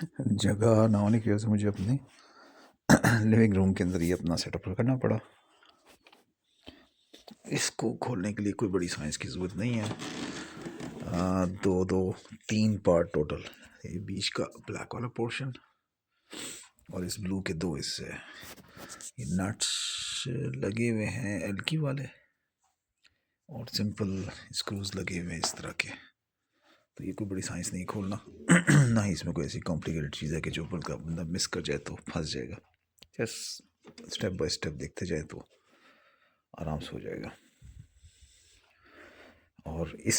जगह ना होने की वजह से मुझे अपने लिविंग रूम के अंदर ही अपना सेटअप करना पड़ा। इसको खोलने के लिए कोई बड़ी साइंस की ज़रूरत नहीं है। दो दो तीन पार्ट टोटल, ये बीच का ब्लैक वाला पोर्शन और इस ब्लू के दो हिस्से। ये नट्स लगे हुए हैं एल्की वाले और सिंपल स्क्रूज लगे हुए हैं इस तरह के। तो ये कोई बड़ी साइंस नहीं खोलना ना ही इसमें कोई ऐसी कॉम्प्लिकेटेड चीज़ है कि जो का बंदा मिस कर जाए तो फंस जाएगा। जस्ट स्टेप बाय स्टेप देखते जाए तो आराम से हो जाएगा। और इस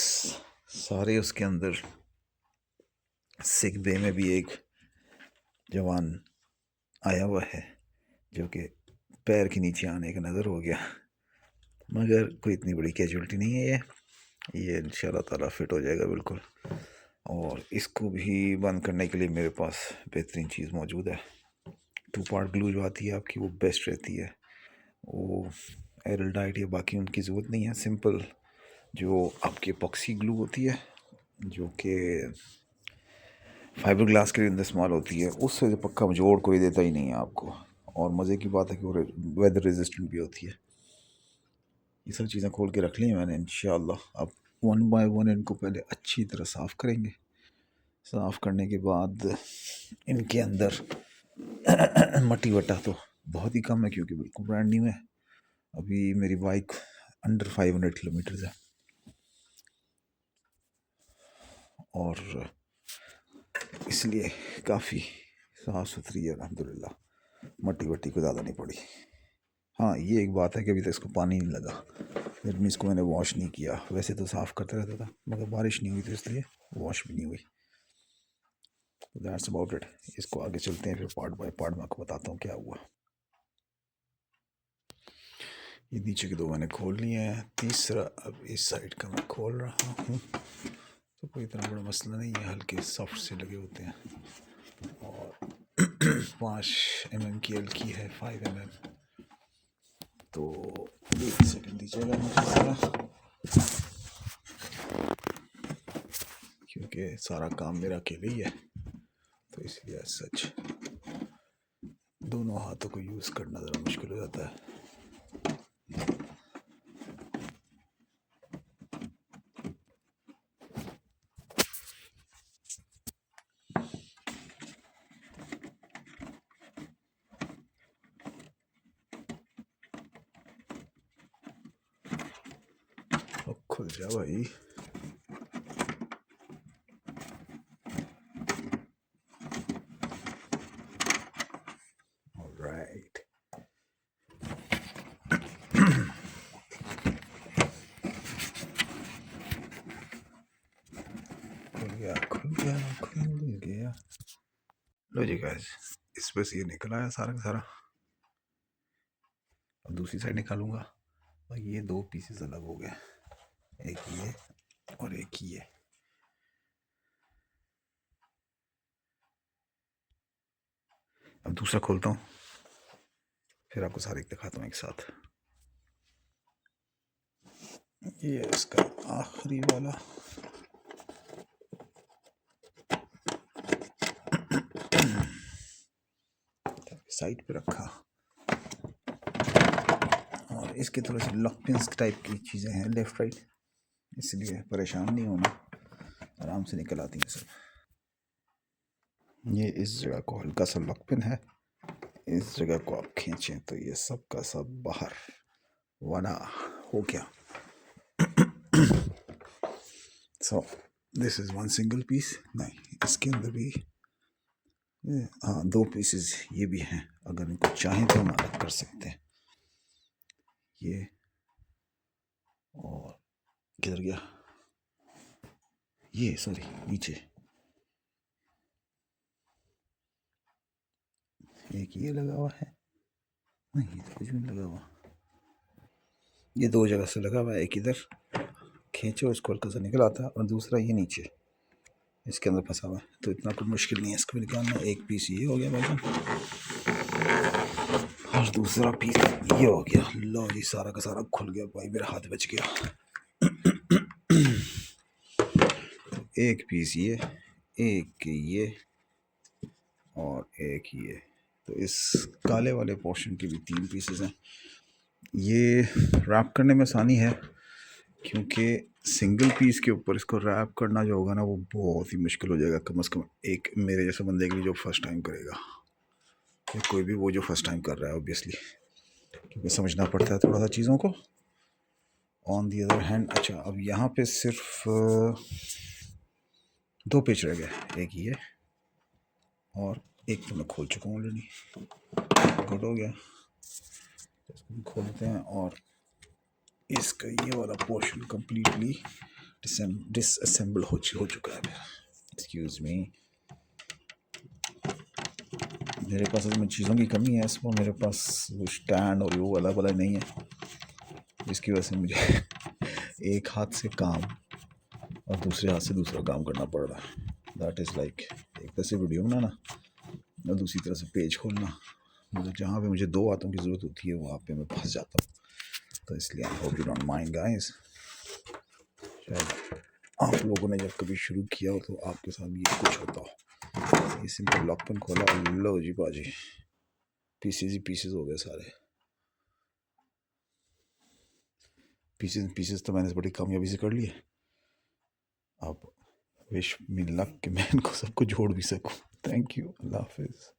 सारे उसके अंदर सिक बे में भी एक जवान आया हुआ है जो कि पैर के नीचे आने का नज़र हो गया, मगर कोई इतनी बड़ी कैजुअलिटी नहीं है। ये इंशाल्लाह ताला फिट हो जाएगा बिल्कुल। और इसको भी बंद करने के लिए मेरे पास बेहतरीन चीज़ मौजूद है। 2 पार्ट ग्लू जो आती है आपकी, वो बेस्ट रहती है। वो एरल डाइट या बाकी उनकी ज़रूरत नहीं है। सिंपल जो आपकी एपॉक्सी ग्लू होती है जो कि फाइबर ग्लास के अंदर इस्तेमाल होती है, उससे पक्का जोड़ कोई देता ही नहीं है आपको। और मज़े की बात है कि वो वेदर रेजिस्टेंट भी होती है। ये सब चीज़ें खोल के रख ली मैंने। इंशाल्लाह अब 1 बाय 1 इनको पहले अच्छी तरह साफ़ करेंगे। साफ़ करने के बाद इनके अंदर मट्टी वट्टा तो बहुत ही कम है क्योंकि बिल्कुल ब्रांड न्यू है। अभी मेरी बाइक अंडर 500 किलोमीटर है और इसलिए काफ़ी साफ़ सुथरी है अल्हम्दुलिल्लाह। मट्टी वट्टी को ज़्यादा नहीं पड़ी। हाँ, ये एक बात है कि अभी तक इसको पानी नहीं लगा। दैट मीन्स को मैंने वॉश नहीं किया। वैसे तो साफ़ करता रहता था मगर बारिश नहीं हुई तो इसलिए वॉश भी नहीं हुई। That's about it. इसको आगे चलते हैं, फिर पार्ट बाय पार्ट मैं आपको बताता हूँ क्या हुआ। ये नीचे के दो मैंने खोल लिए हैं, तीसरा अब इस साइड का मैं खोल रहा हूँ। तो कोई इतना बड़ा मसला नहीं है, हल्के सॉफ्ट से लगे होते हैं। और 5 mm की हल्की है, 5 mm। तो 1 सेकंड दीजिएगा मुझे ज़रा, क्योंकि सारा काम मेरा अकेले ही है तो इसलिए सच दोनों हाथों को यूज़ करना ज़रा मुश्किल हो जाता है। अब खुल जा भाई। ऑलराइट, खुल गया। लो जी गाइस, इस पर से ये निकल आया सारा का सारा। अब दूसरी साइड निकालूंगा और ये 2 पीसेस अलग हो गए, एक ये और एक ये। अब दूसरा खोलता हूँ, फिर आपको सारे दिखाता हूँ एक साथ। ये इसका आखिरी वाला। साइड पे रखा और इसके थोड़े से लॉक पिन्स टाइप की चीज़ें हैं लेफ़्ट राइट, इसलिए परेशान नहीं होना, आराम से निकल आती हैं सब। ये इस जगह को हल्का सा लॉक पिन है, इस जगह को आप खींचें तो ये सब का सब बाहर वाला हो गया। So this is 1 single piece. नहीं, इसके अंदर भी हाँ 2 पीसेस ये भी हैं, अगर इनको चाहें तो हम अलग कर सकते हैं। ये और किधर गया ये, सॉरी नीचे एक ये लगा हुआ है। नहीं तो कुछ भी नहीं लगा हुआ, ये 2 जगह से लगा हुआ है। एक इधर खींचो इसको हल्का सा निकल आता है और दूसरा ये नीचे इसके अंदर फंसा हुआ है, तो इतना कुछ मुश्किल नहीं है इसको भी निकालना। एक पीस ये हो गया भाई और दूसरा पीस ये हो गया। लो जी, सारा का सारा खुल गया भाई, मेरा हाथ बच गया। एक पीस ये, एक ये और एक ये। तो इस काले वाले पोर्शन के भी 3 पीसेस हैं। ये रैप करने में आसानी है क्योंकि सिंगल पीस के ऊपर इसको रैप करना जो होगा ना वो बहुत ही मुश्किल हो जाएगा, कम से कम एक मेरे जैसे बंदे के लिए जो फर्स्ट टाइम करेगा, या कोई भी वो जो फर्स्ट टाइम कर रहा है ऑब्वियसली, क्योंकि समझना पड़ता है थोड़ा सा चीज़ों को। ऑन दी अदर हैंड, अच्छा अब यहाँ पे सिर्फ 2 पेज रह गए, एक ये और एक तो मैं खोल चुका हूँ ऑलरेडी, गुड हो गया। इसको भी खोल देते हैं और इसका ये वाला पोर्शन कम्प्लीटली डिसअसेंबल हो चुका है। एक्सक्यूज मी, मेरे पास इसमें चीज़ों की कमी है, इसमें मेरे पास वो स्टैंड और वो अलग अलग नहीं है, जिसकी वजह से मुझे एक हाथ से काम और दूसरे हाथ से दूसरा काम करना पड़ रहा है। दैट इज़ लाइक एक तरह से वीडियो बनाना और दूसरी तरह से पेज खोलना, मतलब जहाँ पे मुझे 2 हाथों की ज़रूरत होती है वहाँ पे मैं फंस जाता हूँ। तो इसलिए I hope you don't mind guys. शायद आप लोगों ने जब कभी शुरू किया हो तो आपके साथ भी ये कुछ होता हो। ये सिंपल लॉक पिन खोला, लो जी बाजी, पीसेस ही पीसेस हो गए सारे। पीसेस तो मैंने बड़ी कामयाबी से कर लिए। अब विश मी लक कि मैं इनको सबको जोड़ भी सकूं। थैंक यू, अल्लाह हाफिज़।